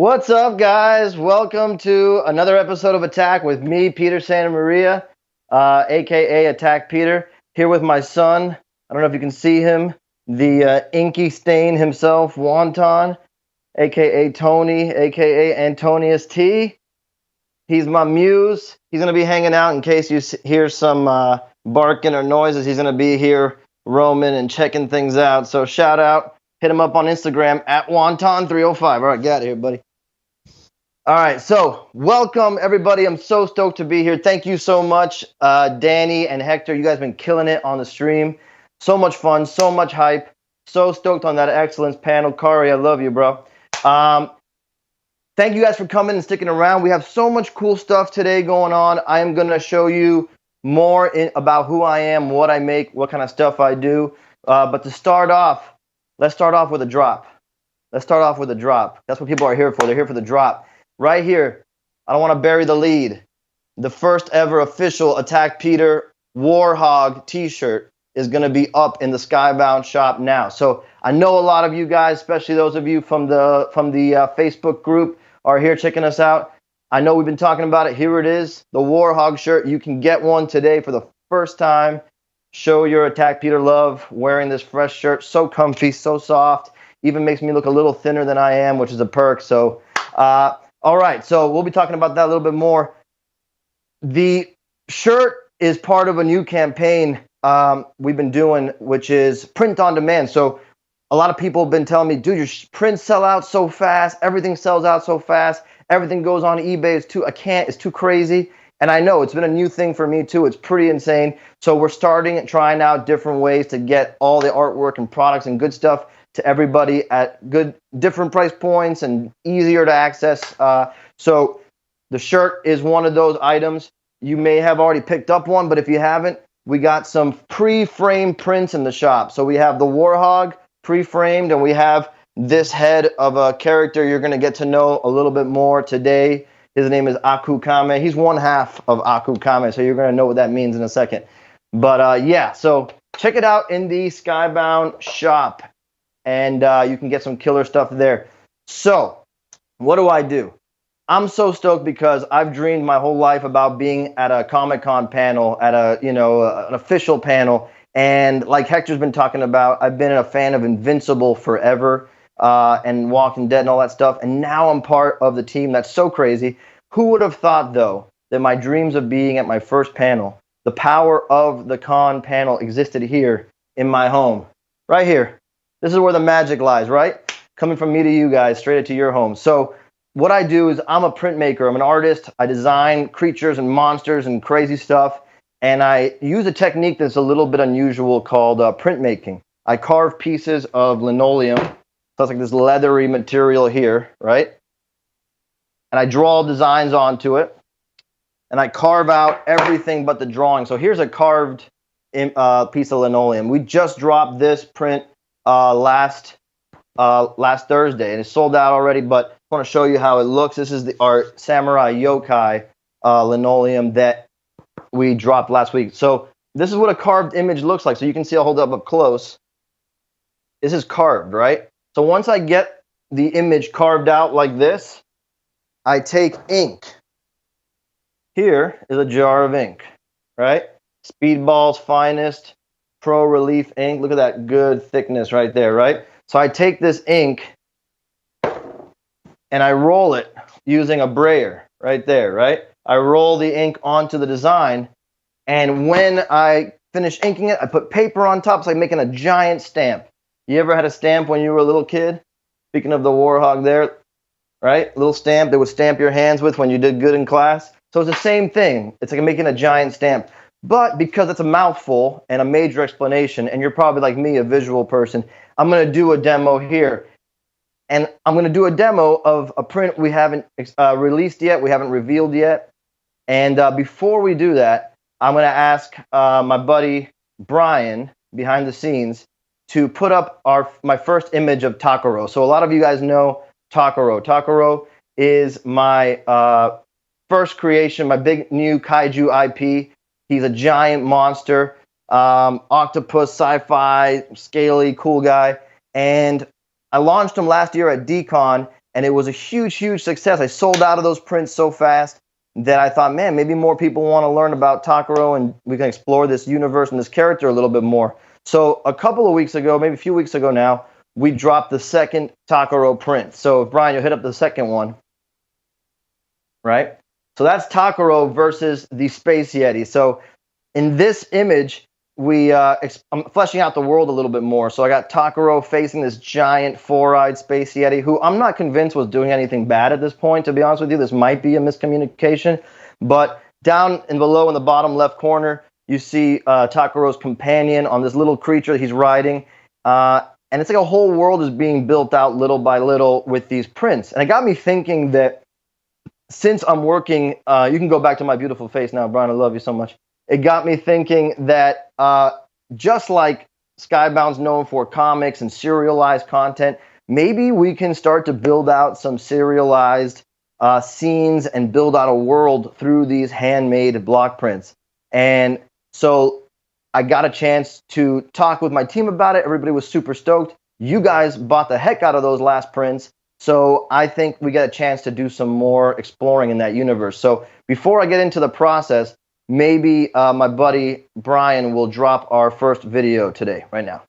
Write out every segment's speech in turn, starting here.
What's up, guys? Welcome to another episode of Attack with me, Peter Santa Maria, aka Attack Peter, here with my son. I don't know if you can see him, the inky stain himself, Wonton, aka Tony, aka Antonius T. He's my muse. He's going to be hanging out in case you hear some barking or noises. He's going to be here roaming and checking things out. So shout out. Hit him up on Instagram at Wonton305. All right, get out of here, buddy. All right, so welcome, everybody. I'm so stoked to be here. Thank you so much, Danny and Hector. You guys have been killing it on the stream. So much fun, so much hype. So stoked on that excellence panel. Kari, I love you, bro. Thank you guys for coming and sticking around. We have so much cool stuff today going on. I am going to show you more about who I am, what I make, what kind of stuff I do. But to start off, let's start off with a drop. Let's start off with a drop. That's what people are here for. They're here for the drop. Right here, I don't want to bury the lead. The first ever official Attack Peter Warhog t-shirt is going to be up in the Skybound shop now. So I know a lot of you guys, especially those of you from the Facebook group, are here checking us out. I know we've been talking about it. Here it is, the Warhog shirt. You can get one today for the first time. Show your Attack Peter love wearing this fresh shirt. So comfy, so soft. Even makes me look a little thinner than I am, which is a perk. So, all right, so we'll be talking about that a little bit more. The shirt is part of a new campaign we've been doing, which is print on demand. So a lot of people have been telling me, dude, your prints sell out so fast. Everything sells out so fast. Everything goes on eBay. It's too crazy. And I know it's been a new thing for me too. It's pretty insane. So we're trying out different ways to get all the artwork and products and good stuff to everybody at different price points and easier to access. So the shirt is one of those items. You may have already picked up one, but if you haven't, we got some pre-framed prints in the shop. So we have the Warhog pre-framed, and we have this head of a character you're going to get to know a little bit more today. His name is Akukame. He's one half of Akukame, so you're going to know what that means in a second. But yeah, so check it out in the Skybound shop. And you can get some killer stuff there. So, what do? I'm so stoked because I've dreamed my whole life about being at a Comic-Con panel, at an official panel. And like Hector's been talking about, I've been a fan of Invincible forever and Walking Dead and all that stuff. And now I'm part of the team. That's so crazy. Who would have thought, though, that my dreams of being at my first panel, the power of the con panel existed here in my home, right here. This is where the magic lies, right? Coming from me to you guys, straight to your home. So what I do is I'm a printmaker. I'm an artist. I design creatures and monsters and crazy stuff. And I use a technique that's a little bit unusual called printmaking. I carve pieces of linoleum. So it's like this leathery material here, right? And I draw designs onto it. And I carve out everything but the drawing. So here's a carved piece of linoleum. We just dropped this print last Thursday, and it's sold out already, but I want to show you how it looks. This is our Samurai Yokai linoleum that we dropped last week. So this is what a carved image looks like. So you can see, I'll hold it up close. This is carved, right? So once I get the image carved out like this, I take ink. Here is a jar of ink, right? Speedball's Finest Pro Relief ink. Look at that good thickness right there, right? So I take this ink and I roll it using a brayer right there, right? I roll the ink onto the design, and when I finish inking it, I put paper on top. It's like making a giant stamp. You ever had a stamp when you were a little kid? Speaking of the Warhog there, right? A little stamp that would stamp your hands with when you did good in class. So it's the same thing. It's like making a giant stamp. But because it's a mouthful and a major explanation, and you're probably like me, a visual person, I'm going to do a demo here. And I'm going to do a demo of a print we haven't released yet, we haven't revealed yet. And before we do that, I'm going to ask my buddy Brian, behind the scenes, to put up my first image of Takaro. So a lot of you guys know Takaro. Takaro is my first creation, my big new kaiju IP. He's a giant monster, octopus, sci-fi, scaly, cool guy. And I launched him last year at D-Con, and it was a huge, huge success. I sold out of those prints so fast that I thought, man, maybe more people want to learn about Takaro and we can explore this universe and this character a little bit more. So a couple of weeks ago, maybe a few weeks ago now, we dropped the second Takaro print. So Brian, you'll hit up the second one, right? So that's Takaro versus the Space Yeti. So in this image, I'm fleshing out the world a little bit more. So I got Takaro facing this giant four-eyed Space Yeti, who I'm not convinced was doing anything bad at this point, to be honest with you. This might be a miscommunication. But down and below in the bottom left corner, you see Takaro's companion on this little creature that he's riding. And it's like a whole world is being built out little by little with these prints. And it got me thinking that since I'm working, you can go back to my beautiful face now, Brian, I love you so much. It got me thinking that just like Skybound's known for comics and serialized content, maybe we can start to build out some serialized scenes and build out a world through these handmade block prints. And so I got a chance to talk with my team about it. Everybody was super stoked. You guys bought the heck out of those last prints. So I think we get a chance to do some more exploring in that universe. So before I get into the process, maybe my buddy Brian will drop our first video today, right now.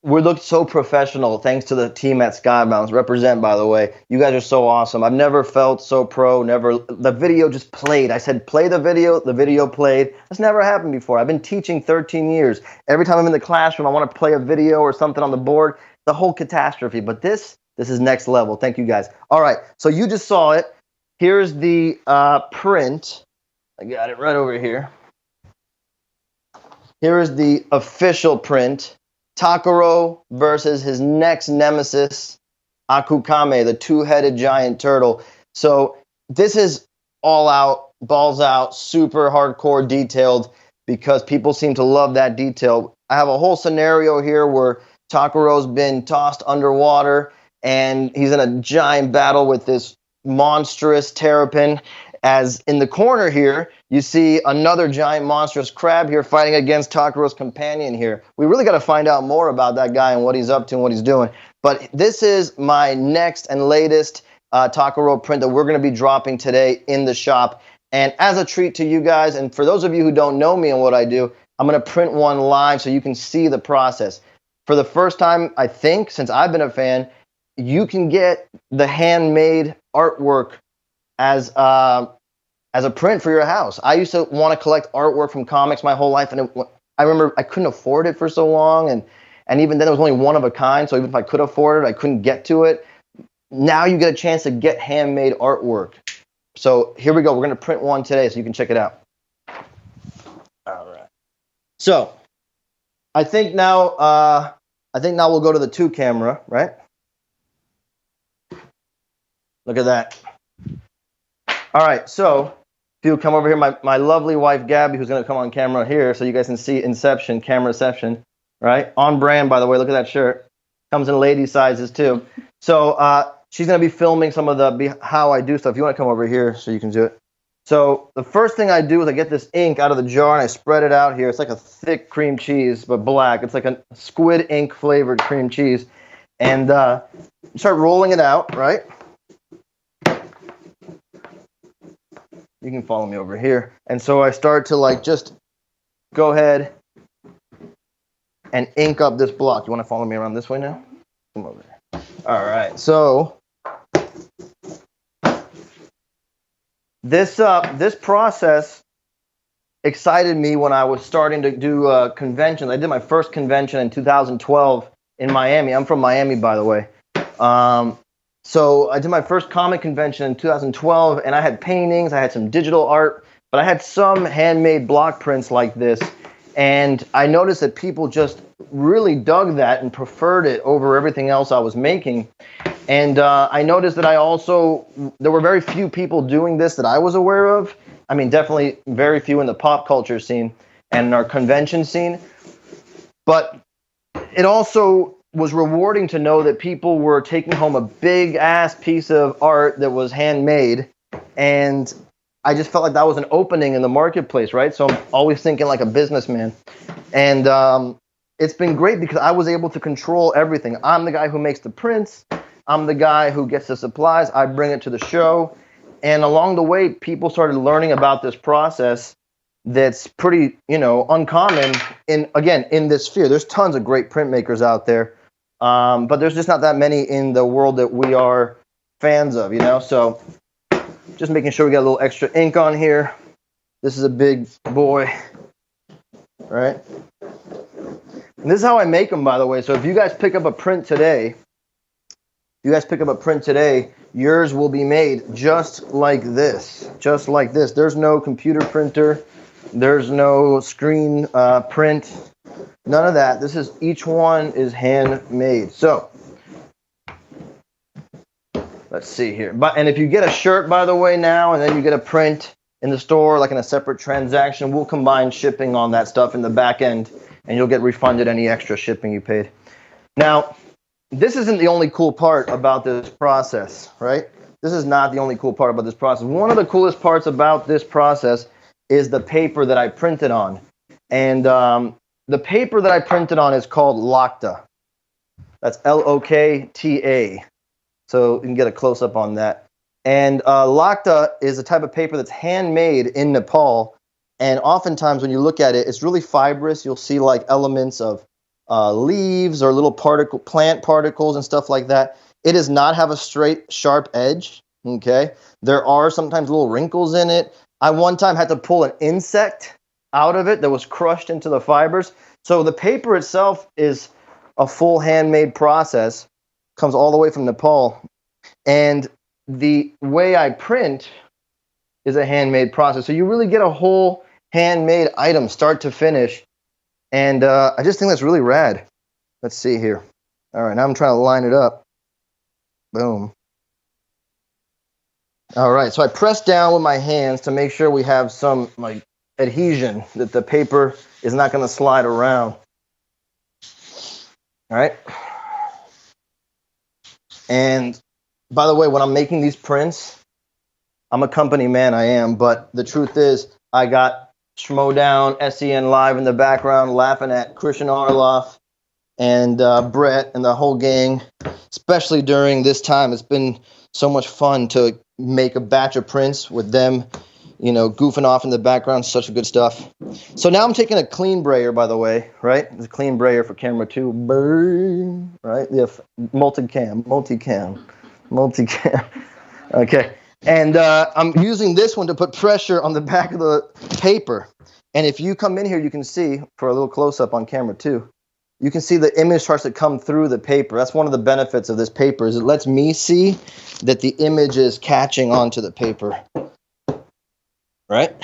We looked so professional thanks to the team at Skybound. Represent, by the way. You guys are so awesome. I've never felt so pro. The video just played. I said, play the video played. That's never happened before. I've been teaching 13 years. Every time I'm in the classroom, I want to play a video or something on the board. The whole catastrophe. But this is next level. Thank you guys. All right, so you just saw it. Here's the print. I got it right over here. Here is the official print. Takaro versus his next nemesis, Akukame, the two-headed giant turtle. So this is all out, balls out, super hardcore detailed because people seem to love that detail. I have a whole scenario here where Takaro's been tossed underwater and he's in a giant battle with this monstrous terrapin. As in the corner here, you see another giant monstrous crab here fighting against Takaro's companion here. We really got to find out more about that guy and what he's up to and what he's doing. But this is my next and latest Takaro print that we're going to be dropping today in the shop. And as a treat to you guys, and for those of you who don't know me and what I do, I'm going to print one live so you can see the process. For the first time, I think, since I've been a fan, you can get the handmade artwork as a print for your house. I used to want to collect artwork from comics my whole life, and I remember I couldn't afford it for so long, and even then it was only one of a kind, so even if I could afford it, I couldn't get to it. Now you get a chance to get handmade artwork. So here we go. We're going to print one today so you can check it out. All right. So I think now we'll go to the 2 camera, right? Look at that. All right, so if you come over here, my lovely wife, Gabby, who's going to come on camera here so you guys can see Inception, cameraception, right? On brand, by the way. Look at that shirt. Comes in lady sizes, too. So she's going to be filming some of how I do stuff. If you want to come over here so you can do it. So the first thing I do is I get this ink out of the jar and I spread it out here. It's like a thick cream cheese, but black. It's like a squid ink flavored cream cheese. And start rolling it out, right? You can follow me over here. And so I start to just go ahead and ink up this block. You want to follow me around this way now? Come over here. All right. So this process excited me when I was starting to do conventions. I did my first convention in 2012 in Miami. I'm from Miami, by the way. So I did my first comic convention in 2012, and I had paintings, I had some digital art, but I had some handmade block prints like this. And I noticed that people just really dug that and preferred it over everything else I was making. And I noticed that there were very few people doing this that I was aware of. I mean, definitely very few in the pop culture scene and in our convention scene. But it also was rewarding to know that people were taking home a big ass piece of art that was handmade, and I just felt like that was an opening in the marketplace, right? So I'm always thinking like a businessman, and it's been great because I was able to control everything. I'm the guy who makes the prints, I'm the guy who gets the supplies, I bring it to the show, and along the way people started learning about this process that's pretty, uncommon in this sphere. There's tons of great printmakers out there, but there's just not that many in the world that we are fans of, So just making sure we got a little extra ink on here. This is a big boy, right? And this is how I make them, by the way. So if you guys pick up a print today, yours will be made just like this. Just like this. There's no computer printer. There's no screen print, none of that. Each one is handmade. So let's see here. And if you get a shirt, by the way, now, and then you get a print in the store, like in a separate transaction, we'll combine shipping on that stuff in the back end, and you'll get refunded any extra shipping you paid. Now, this isn't the only cool part about this process, right? This is not the only cool part about this process. One of the coolest parts about this process is the paper that I printed on. And the paper that I printed on is called Lokta. That's L-O-K-T-A. So you can get a close-up on that. And Lokta is a type of paper that's handmade in Nepal. And oftentimes when you look at it, it's really fibrous. You'll see like elements of leaves or little plant particles and stuff like that. It does not have a straight, sharp edge. Okay. There are sometimes little wrinkles in it. I one time had to pull an insect out of it that was crushed into the fibers. So the paper itself is a full handmade process, comes all the way from Nepal. And the way I print is a handmade process. So you really get a whole handmade item, start to finish. And I just think that's really rad. Let's see here. All right, now I'm trying to line it up. Boom. All right, so I press down with my hands to make sure we have some like adhesion, that the paper is not going to slide around. All right. And by the way, when I'm making these prints, I'm a company man, I am, but the truth is I got Schmodown, SEN Live in the background laughing at Christian Arloff and Brett and the whole gang, especially during this time. It's been so much fun to make a batch of prints with them, goofing off in the background. Such good stuff. So now I'm taking a clean brayer, by the way, right? It's a clean brayer for camera 2. Burn, right? Yeah, multicam. Okay. And I'm using this one to put pressure on the back of the paper. And if you come in here, you can see, for a little close-up on camera 2, you can see the image starts to come through the paper. That's one of the benefits of this paper, is it lets me see that the image is catching onto the paper. Right?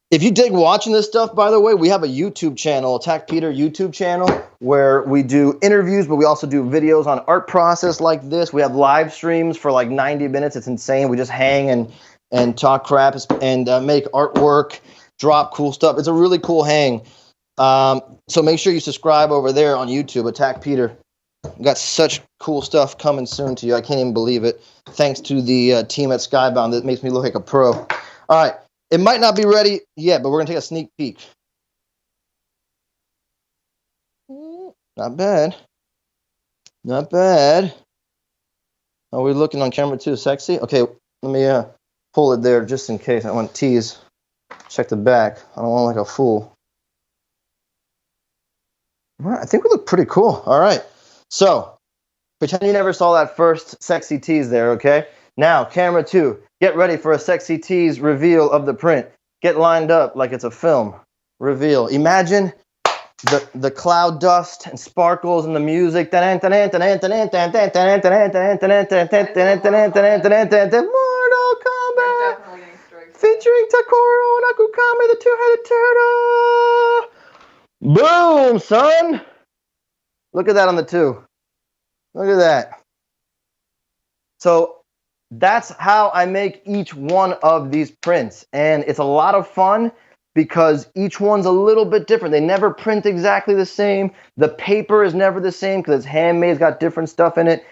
If you dig watching this stuff, by the way, we have a YouTube channel, Attack Peter YouTube channel, where we do interviews, but we also do videos on art process like this. We have live streams for like 90 minutes. It's insane. We just hang and talk crap and make artwork, drop cool stuff. It's a really cool hang. So make sure you subscribe over there on YouTube, Attack Peter. We got such cool stuff coming soon to you. I can't even believe it. Thanks to the team at Skybound that makes me look like a pro. All right. It might not be ready yet, but we're going to take a sneak peek. Not bad. Not bad. Are we looking on camera 2? Sexy? Okay, let me pull it there just in case. I want to tease. Check the back. I don't want like a fool. All right, I think we look pretty cool. All right. So, pretend you never saw that first sexy tease there, okay? Now, camera 2, get ready for a sexy tease reveal of the print. get lined up like it's a film. Reveal. Imagine the cloud dust and sparkles and the music. Mortal Kombat featuring Takaro and Akukame, the two-headed turtle. Boom, son. Look at that on the 2. Look at that. So that's how I make each one of these prints. And it's a lot of fun because each one's a little bit different. They never print exactly the same. The paper is never the same because it's handmade. It's got different stuff in it.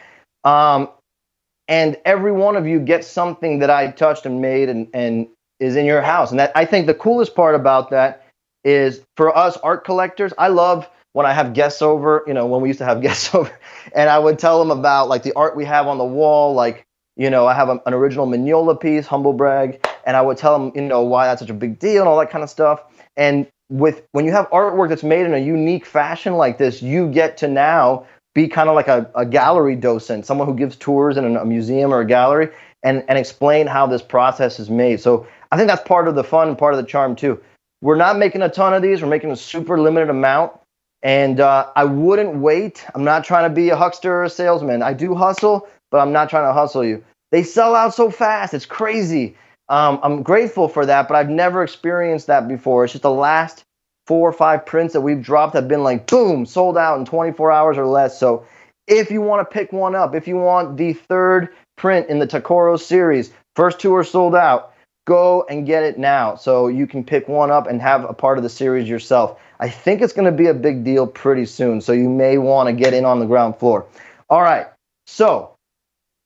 And every one of you gets something that I touched and made and is in your house. And that, I think the coolest part about that is for us art collectors, I love when I have guests over, you know, when we used to have guests over, and I would tell them about like the art we have on the wall, like, you know, I have an original Mignola piece, humble brag, and I would tell them, you know, why that's such a big deal and all that kind of stuff. And when you have artwork that's made in a unique fashion like this, you get to now be kind of like a gallery docent, someone who gives tours in a museum or a gallery and explain how this process is made. So I think that's part of the fun and part of the charm too. We're not making a ton of these. We're making a super limited amount. And I wouldn't wait. I'm not trying to be a huckster or a salesman. I do hustle, but I'm not trying to hustle you. They sell out so fast. It's crazy. I'm grateful for that, but I've never experienced that before. It's just the last 4 or 5 prints that we've dropped have been like, boom, sold out in 24 hours or less. So if you want to pick one up, if you want the 3rd print in the Takaro series, first 2 are sold out, go and get it now so you can pick one up and have a part of the series yourself. I think it's going to be a big deal pretty soon, so you may want to get in on the ground floor. All right, so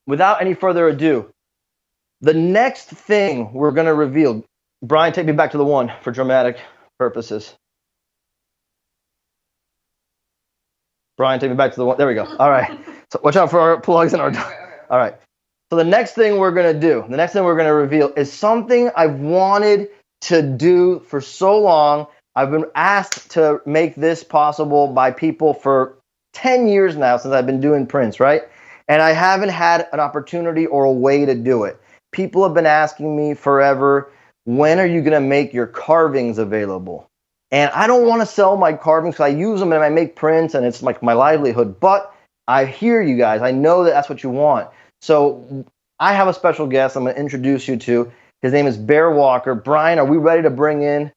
without any further ado, the next thing we're going to reveal, Brian, take me back to the 1 for dramatic purposes. Brian, take me back to the 1. There we go. All right. So watch out for our plugs and our... All right. So the next thing we're going to do, the next thing we're going to reveal is something I've wanted to do for so long. I've been asked to make this possible by people for 10 years now since I've been doing prints, right? And I haven't had an opportunity or a way to do it. People have been asking me forever, when are you going to make your carvings available? And I don't want to sell my carvings because I use them and I make prints and it's like my livelihood. But I hear you guys. I know that that's what you want. So I have a special guest I'm going to introduce you to. His name is Bear Walker. Brian, are we ready to bring in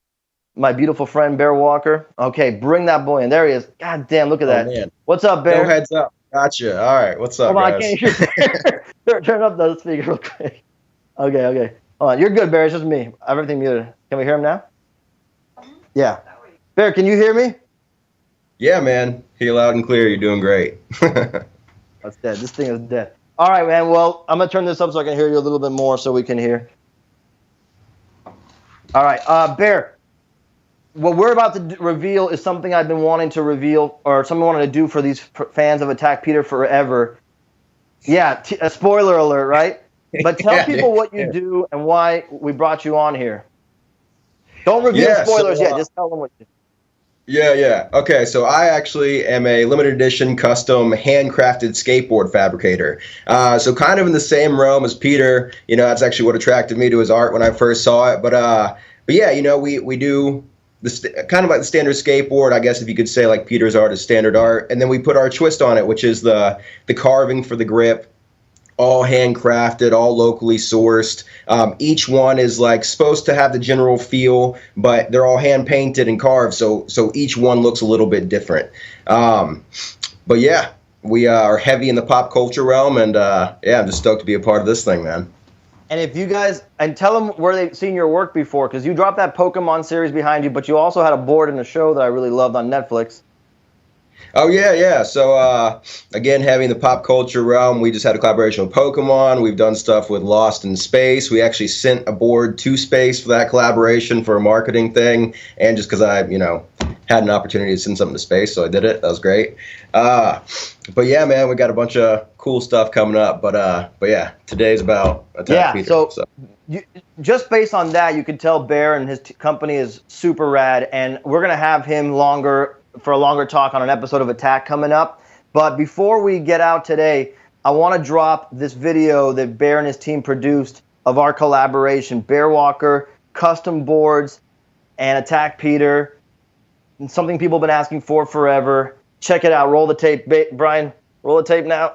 my beautiful friend, Bear Walker? Okay, bring that boy in. There he is. God damn, look at that. Man. What's up, Bear? No heads up. Gotcha. All right, what's up, Hold on, guys? I can't hear Bear. Turn up the speaker real quick. Okay. Hold on. You're good, Bear. It's just me. Everything muted. Can we hear him now? Yeah. Bear, can you hear me? Yeah, man. Hear loud and clear. You're doing great. That's dead. This thing is dead. All right, man. Well, I'm going to turn this up so I can hear you a little bit more so we can hear. All right. Bear, what we're about to reveal is something I've been wanting to reveal or something I wanted to do for these fans of Attack Peter forever. Yeah, a spoiler alert, right? But tell people what you do and why we brought you on here. Don't reveal spoilers yet. Just tell them what you do. Yeah. Okay, so I actually am a limited edition custom handcrafted skateboard fabricator. So kind of in the same realm as Peter. You know, that's actually what attracted me to his art when I first saw it. But yeah, you know, we do kind of like the standard skateboard, I guess if you could say, like Peter's art is standard art. And then we put our twist on it, which is the carving for the grip. All handcrafted, all locally sourced. Each one is like supposed to have the general feel, but they're all hand painted and carved, so each one looks a little bit different. But yeah, we are heavy in the pop culture realm, and yeah, I'm just stoked to be a part of this thing, man. And if you guys, and tell them where they've seen your work before, because you dropped that Pokemon series behind you, but you also had a board in a show that I really loved on Netflix. Oh, yeah. So, again, having the pop culture realm, we just had a collaboration with Pokemon. We've done stuff with Lost in Space. We actually sent a board to space for that collaboration for a marketing thing. And just because I, you know, had an opportunity to send something to space, so I did it. That was great. But yeah, man, we got a bunch of cool stuff coming up. But yeah, today's about Attack Peter. So just based on that, you could tell Bear and his company is super rad. And we're going to have him for a longer talk on an episode of Attack coming up. But before we get out today, I want to drop this video that Bear and his team produced of our collaboration. Bear Walker custom boards and Attack Peter. And something people have been asking for forever. Check it out. Roll the tape. Brian, roll the tape now.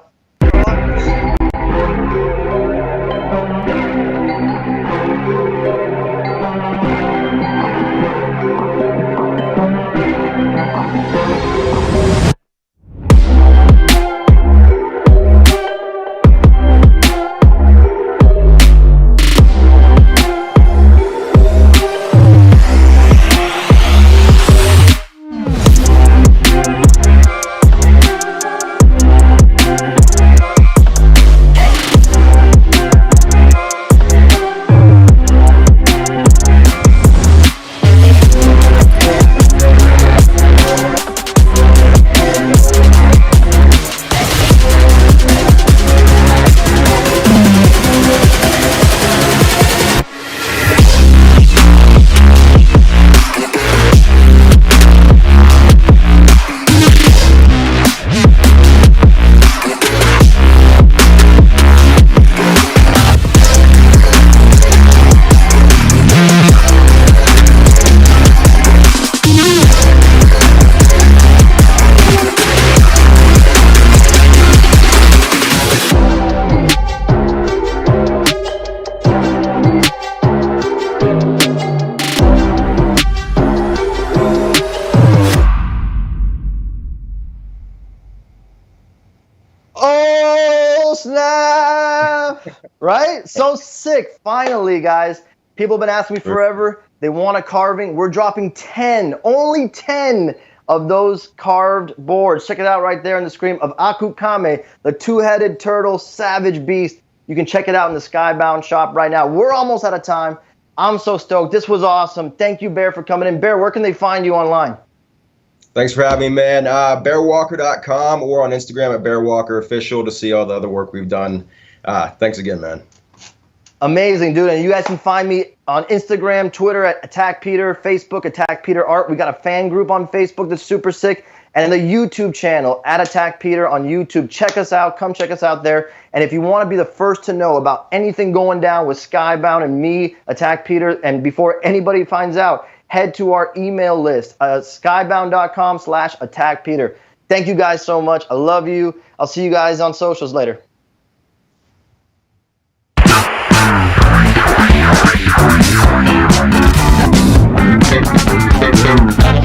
Oh, snap! Right? So sick. Finally, guys. People have been asking me forever. They want a carving. We're dropping 10, only 10 of those carved boards. Check it out right there on the screen of Akukame, the two-headed turtle savage beast. You can check it out in the Skybound shop right now. We're almost out of time. I'm so stoked. This was awesome. Thank you, Bear, for coming in. Bear, where can they find you online? Thanks for having me, man. Bearwalker.com or on Instagram at BearWalkerOfficial to see all the other work we've done. Thanks again, man. Amazing, dude. And you guys can find me on Instagram, Twitter at Attack Peter, Facebook, Attack Peter Art. We got a fan group on Facebook that's super sick. And the YouTube channel at Attack Peter on YouTube. Check us out. Come check us out there. And if you want to be the first to know about anything going down with Skybound and me, Attack Peter, and before anybody finds out, head to our email list, skybound.com/Attack Peter. Thank you guys so much. I love you. I'll see you guys on socials later. Thank you.